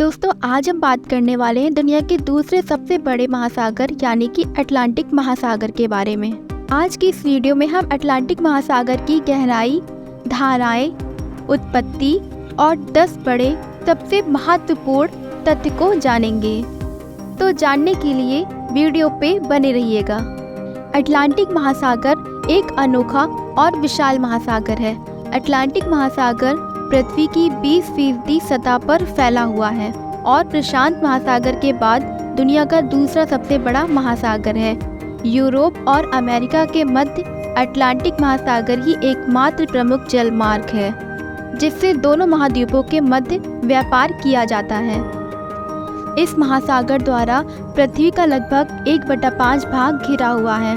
दोस्तों, आज हम बात करने वाले हैं दुनिया के दूसरे सबसे बड़े महासागर यानी कि अटलांटिक महासागर के बारे में। आज की इस वीडियो में हम अटलांटिक महासागर की गहराई, धाराएं, उत्पत्ति और 10 बड़े सबसे महत्वपूर्ण तथ्य को जानेंगे। तो जानने के लिए वीडियो पे बने रहिएगा। अटलांटिक महासागर एक अनोखा और विशाल महासागर है। अटलांटिक महासागर पृथ्वी की 20% सतह पर फैला हुआ है और प्रशांत महासागर के बाद दुनिया का दूसरा सबसे बड़ा महासागर है। यूरोप और अमेरिका के मध्य अटलांटिक महासागर ही एकमात्र प्रमुख जलमार्ग है जिससे दोनों महाद्वीपों के मध्य व्यापार किया जाता है। इस महासागर द्वारा पृथ्वी का लगभग 1/5 भाग घिरा हुआ है।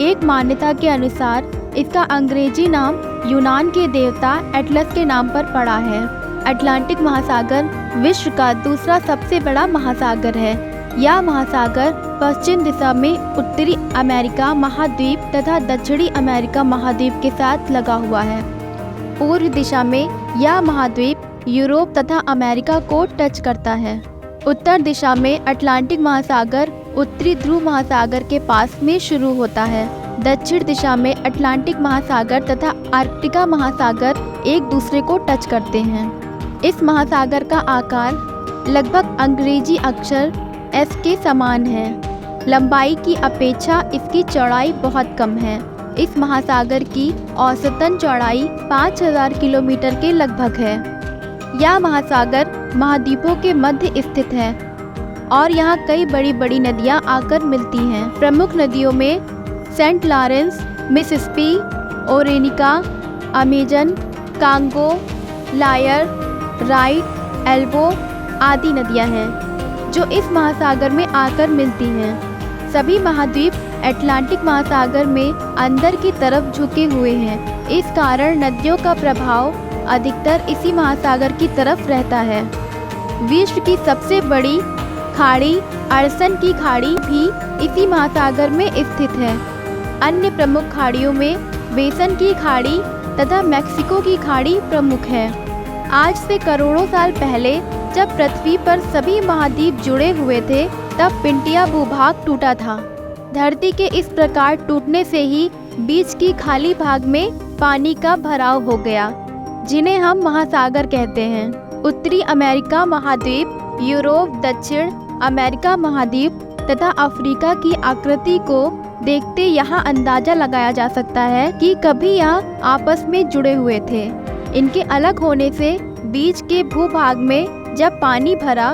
एक मान्यता के अनुसार इसका अंग्रेजी नाम यूनान के देवता एटलस के नाम पर पड़ा है। अटलांटिक महासागर विश्व का दूसरा सबसे बड़ा महासागर है। यह महासागर पश्चिम दिशा में उत्तरी अमेरिका महाद्वीप तथा दक्षिणी अमेरिका महाद्वीप के साथ लगा हुआ है। पूर्व दिशा में यह महाद्वीप यूरोप तथा अमेरिका को टच करता है। उत्तर दिशा में अटलांटिक महासागर उत्तरी ध्रुव महासागर के पास में शुरू होता है। दक्षिण दिशा में अटलांटिक महासागर तथा आर्कटिका महासागर एक दूसरे को टच करते हैं। इस महासागर का आकार लगभग अंग्रेजी अक्षर एस के समान है। लंबाई की अपेक्षा इसकी चौड़ाई बहुत कम है। इस महासागर की औसतन चौड़ाई 5000 किलोमीटर के लगभग है। यह महासागर महाद्वीपों के मध्य स्थित है और यहाँ कई बड़ी बड़ी नदियाँ आकर मिलती हैं। प्रमुख नदियों में Saint Lawrence, Mississippi, Orinoco, Amazon, Congo, Loire, राइट, एल्बो आदि नदियां हैं जो इस महासागर में आकर मिलती हैं। सभी महाद्वीप अटलांटिक महासागर में अंदर की तरफ झुके हुए हैं। इस कारण नदियों का प्रभाव अधिकतर इसी महासागर की तरफ रहता है। विश्व की सबसे बड़ी खाड़ी अरसन की खाड़ी भी इसी महासागर में स्थित है। अन्य प्रमुख खाड़ियों में बेसन की खाड़ी तथा मैक्सिको की खाड़ी प्रमुख है। आज से करोड़ों साल पहले जब पृथ्वी पर सभी महाद्वीप जुड़े हुए थे तब पिंटिया भूभाग टूटा था। धरती के इस प्रकार टूटने से ही बीच की खाली भाग में पानी का भराव हो गया जिन्हें हम महासागर कहते हैं। उत्तरी अमेरिका महाद्वीप, यूरोप, दक्षिण अमेरिका महाद्वीप तथा अफ्रीका की आकृति को देखते यहाँ अंदाजा लगाया जा सकता है कि कभी यह आपस में जुड़े हुए थे। इनके अलग होने से बीच के भूभाग में जब पानी भरा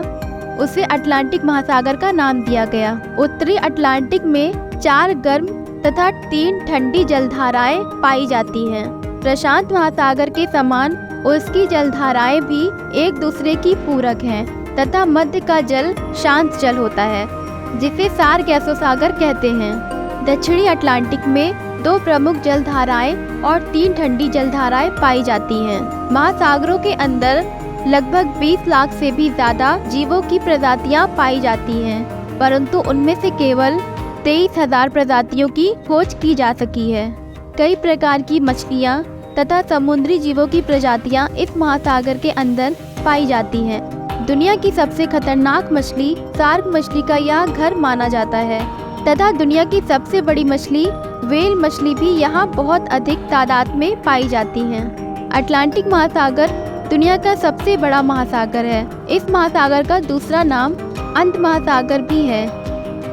उसे अटलांटिक महासागर का नाम दिया गया। उत्तरी अटलांटिक में 4 गर्म तथा 3 ठंडी जलधाराएं पाई जाती हैं। प्रशांत महासागर के समान उसकी जलधाराएं भी एक दूसरे की पूरक हैं तथा मध्य का जल शांत जल होता है जिसे सार गैसों सागर कहते हैं। दक्षिणी अटलांटिक में 2 प्रमुख जलधाराएं और 3 ठंडी जलधाराएं पाई जाती हैं। महासागरों के अंदर लगभग 20 लाख से भी ज्यादा जीवों की प्रजातियां पाई जाती हैं, परंतु उनमें से केवल 23,000 प्रजातियों की खोज की जा सकी है। कई प्रकार की मछलियां तथा समुद्री जीवों की प्रजातियां इस महासागर के अंदर पाई जाती हैं। दुनिया की सबसे खतरनाक मछली शार्क मछली का यह घर माना जाता है तथा दुनिया की सबसे बड़ी मछली व्हेल मछली भी यहाँ बहुत अधिक तादाद में पाई जाती हैं। अटलांटिक महासागर दुनिया का सबसे बड़ा महासागर है। इस महासागर का दूसरा नाम अंत महासागर भी है।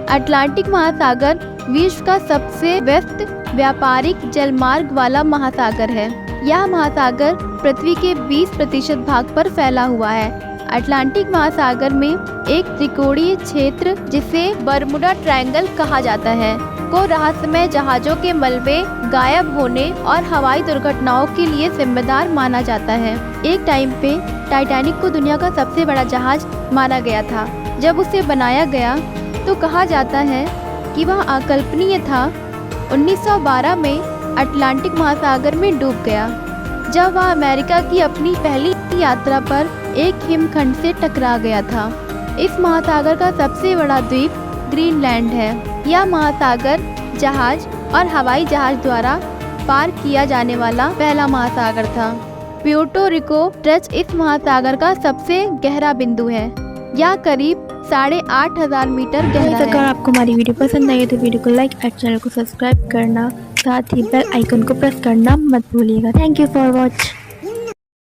अटलांटिक महासागर विश्व का सबसे व्यस्त व्यापारिक जलमार्ग वाला महासागर है। यह महासागर पृथ्वी के 20% भाग पर फैला हुआ है। अटलांटिक महासागर में एक त्रिकोणीय क्षेत्र जिसे बरमुडा ट्रायंगल कहा जाता है को रहस्यमय जहाज़ों के मलबे गायब होने और हवाई दुर्घटनाओं के लिए जिम्मेदार माना जाता है। एक टाइम पे टाइटैनिक को दुनिया का सबसे बड़ा जहाज माना गया था। जब उसे बनाया गया तो कहा जाता है कि वह अकल्पनीय था। 1912 में अटलांटिक महासागर में डूब गया जब वह अमेरिका की अपनी पहली यात्रा पर एक हिमखंड से टकरा गया था। इस महासागर का सबसे बड़ा द्वीप ग्रीनलैंड है। यह महासागर जहाज और हवाई जहाज द्वारा पार किया जाने वाला पहला महासागर था। प्यूर्टो रिको टच इस महासागर का सबसे गहरा बिंदु है। या करीब 8,500 मीटर गहरा अगर है। आपको हमारी वीडियो पसंद आई तो वीडियो को लाइक और चैनल को सब्सक्राइब करना, साथ ही बेल आइकन को प्रेस करना मत भूलिएगा। Thank you for watch.